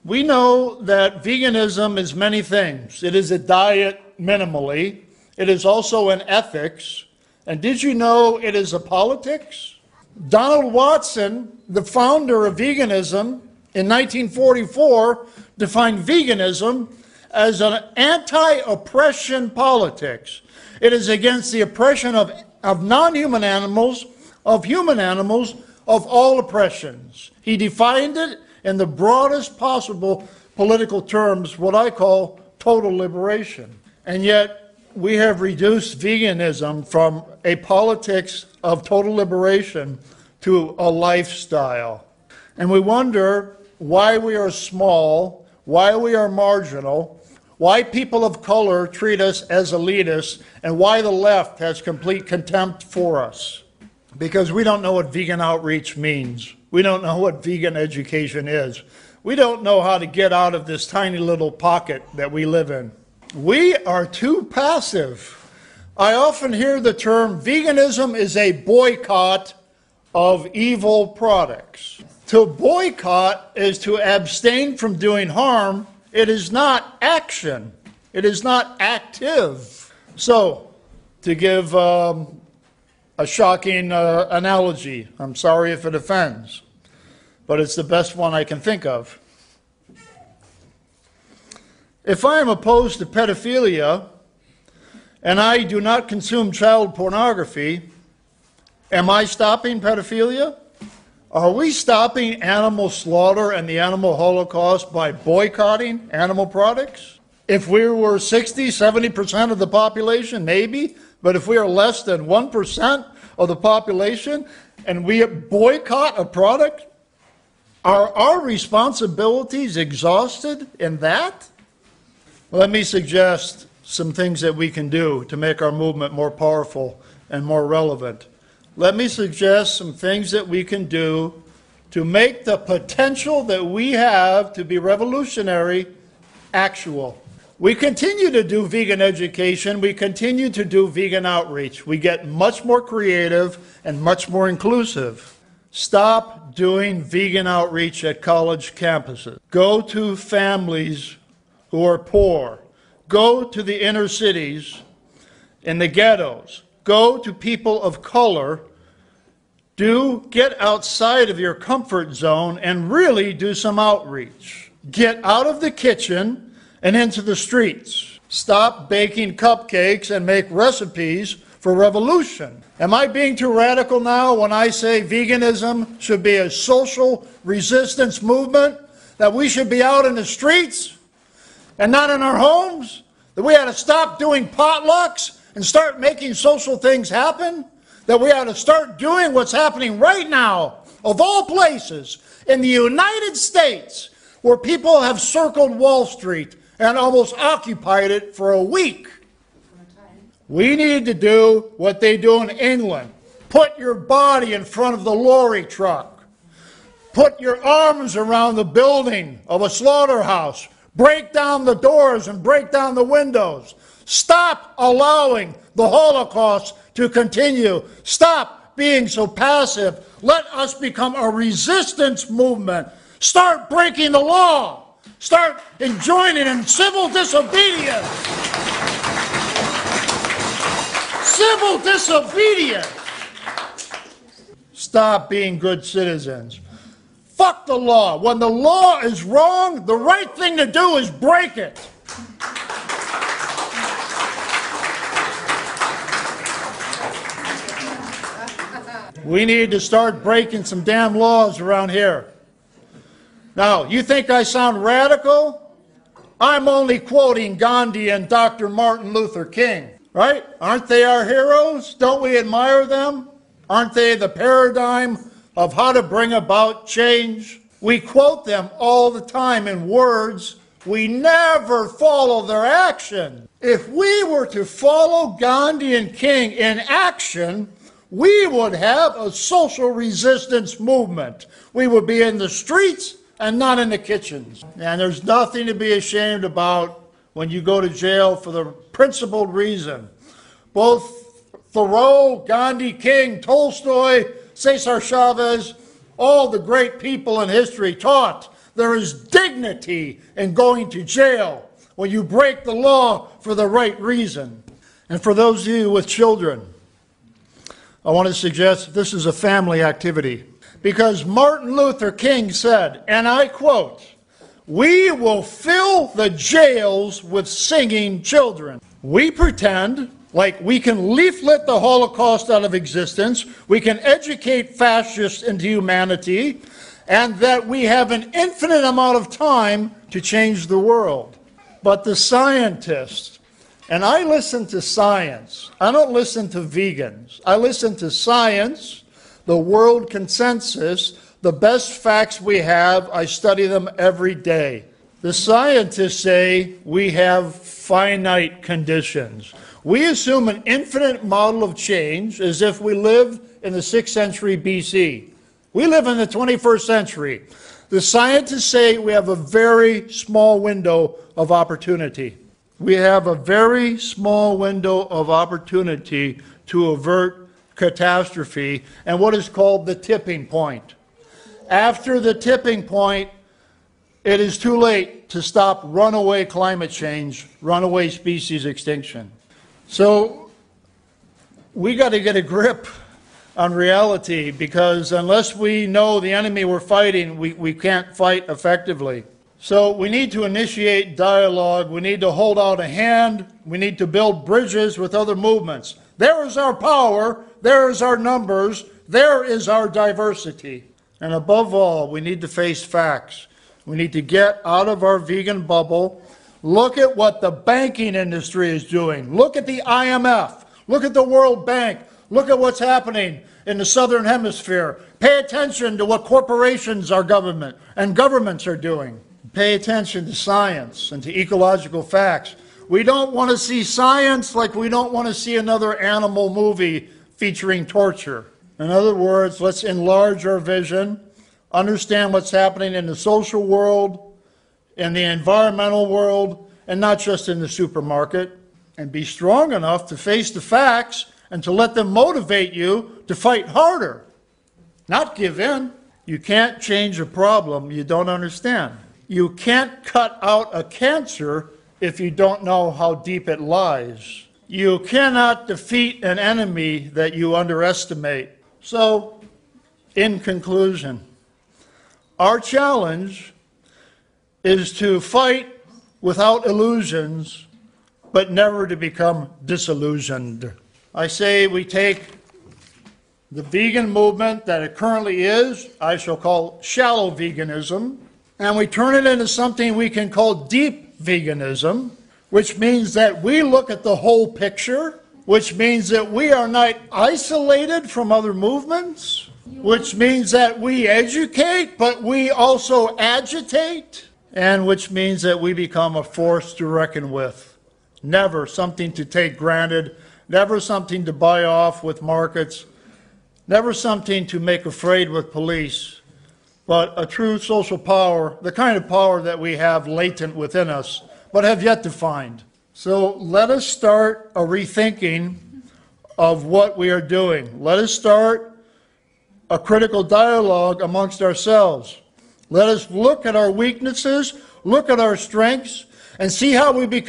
We know that veganism is many things. It is a diet minimally. It is also an ethics. And did you know it is a politics? Donald Watson, the founder of veganism in 1944, defined veganism as an anti-oppression politics. It is against the oppression of non-human animals, of human animals, of all oppressions. He defined it in the broadest possible political terms, what I call total liberation. And yet, we have reduced veganism from a politics of total liberation to a lifestyle. And we wonder why we are small, why we are marginal, why people of color treat us as elitists, and why the left has complete contempt for us. Because we don't know what vegan outreach means. We don't know what vegan education is. We don't know how to get out of this tiny little pocket that we live in. We are too passive. I often hear the term veganism is a boycott of evil products. To boycott is to abstain from doing harm. It is not action. It is not active. So, to give a shocking analogy, I'm sorry if it offends, but it's the best one I can think of. If I am opposed to pedophilia and I do not consume child pornography, am I stopping pedophilia? Are we stopping animal slaughter and the animal holocaust by boycotting animal products? If we were 60, 70% of the population, maybe, but if we are less than 1% of the population and we boycott a product, are our responsibilities exhausted in that? Let me suggest some things that we can do to make our movement more powerful and more relevant. Let me suggest some things that we can do to make the potential that we have to be revolutionary actual. We continue to do vegan education. We continue to do vegan outreach. We get much more creative and much more inclusive. Stop doing vegan outreach at college campuses. Go to families who are poor. Go to the inner cities, in the ghettos. Go to people of color. Get outside of your comfort zone and really do some outreach. Get out of the kitchen and into the streets. Stop baking cupcakes and make recipes for revolution. Am I being too radical now when I say veganism should be a social resistance movement? That we should be out in the streets and not in our homes? That we ought to stop doing potlucks and start making social things happen? That we ought to start doing what's happening right now, of all places, in the United States, where people have circled Wall Street and almost occupied it for a week. We need to do what they do in England. Put your body in front of the lorry truck. Put your arms around the building of a slaughterhouse. Break down the doors and break down the windows. Stop allowing the Holocaust to continue. Stop being so passive. Let us become a resistance movement. Start breaking the law. Start joining in civil disobedience. Civil disobedience. Stop being good citizens. Fuck the law. When the law is wrong, the right thing to do is break it. We need to start breaking some damn laws around here. Now, you think I sound radical? I'm only quoting Gandhi and Dr. Martin Luther King, right? Aren't they our heroes? Don't we admire them? Aren't they the paradigm of how to bring about change? We quote them all the time in words. We never follow their action. If we were to follow Gandhi and King in action, we would have a social resistance movement. We would be in the streets and not in the kitchens. And there's nothing to be ashamed about when you go to jail for the principled reason. Both Thoreau, Gandhi, King, Tolstoy, Cesar Chavez, all the great people in history taught There is dignity in going to jail when you break the law for the right reason. And for those of you with children, I want to suggest this is a family activity. Because Martin Luther King said, and I quote, "We will fill the jails with singing children." We pretend like we can leaflet the Holocaust out of existence, we can educate fascists into humanity, and that we have an infinite amount of time to change the world. But the scientists, and I listen to science, I don't listen to vegans, I listen to science, the world consensus, the best facts we have, I study them every day. The scientists say we have finite conditions. We assume an infinite model of change as if we live in the 6th century BC. We live in the 21st century. The scientists say we have a very small window of opportunity. We have a very small window of opportunity to avert catastrophe and what is called the tipping point. After the tipping point, it is too late to stop runaway climate change, runaway species extinction. So we got to get a grip on reality, because unless we know the enemy we're fighting, we can't fight effectively. So we need to initiate dialogue, we need to hold out a hand, we need to build bridges with other movements. There is our power, there is our numbers, there is our diversity. And above all, we need to face facts. We need to get out of our vegan bubble. Look at what the banking industry is doing. Look at the IMF. Look at the World Bank. Look at what's happening in the Southern Hemisphere. Pay attention to what corporations are government and governments are doing. Pay attention to science and to ecological facts. We don't want to see science like we don't want to see another animal movie featuring torture. In other words, let's enlarge our vision, understand what's happening in the social world, in the environmental world, and not just in the supermarket, and be strong enough to face the facts and to let them motivate you to fight harder, not give in. You can't change a problem you don't understand. You can't cut out a cancer if you don't know how deep it lies. You cannot defeat an enemy that you underestimate. So, in conclusion, our challenge is to fight without illusions, but never to become disillusioned. I say we take the vegan movement that it currently is, I shall call shallow veganism, and we turn it into something we can call deep veganism, which means that we look at the whole picture, which means that we are not isolated from other movements, which means that we educate, but we also agitate, and which means that we become a force to reckon with. Never something to take granted, never something to buy off with markets, never something to make afraid with police, but a true social power, the kind of power that we have latent within us, but have yet to find. So let us start a rethinking of what we are doing. Let us start a critical dialogue amongst ourselves. Let us look at our weaknesses, look at our strengths, and see how we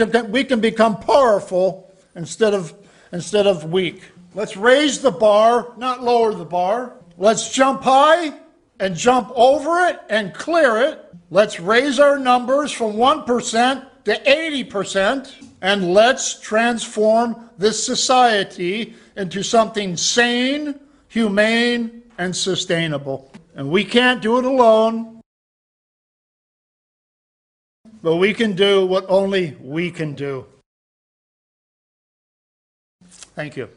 can become powerful instead of weak. Let's raise the bar, not lower the bar. Let's jump high and jump over it and clear it. Let's raise our numbers from 1% to 80%, and let's transform this society into something sane, humane, and sustainable. And we can't do it alone, but we can do what only we can do. Thank you.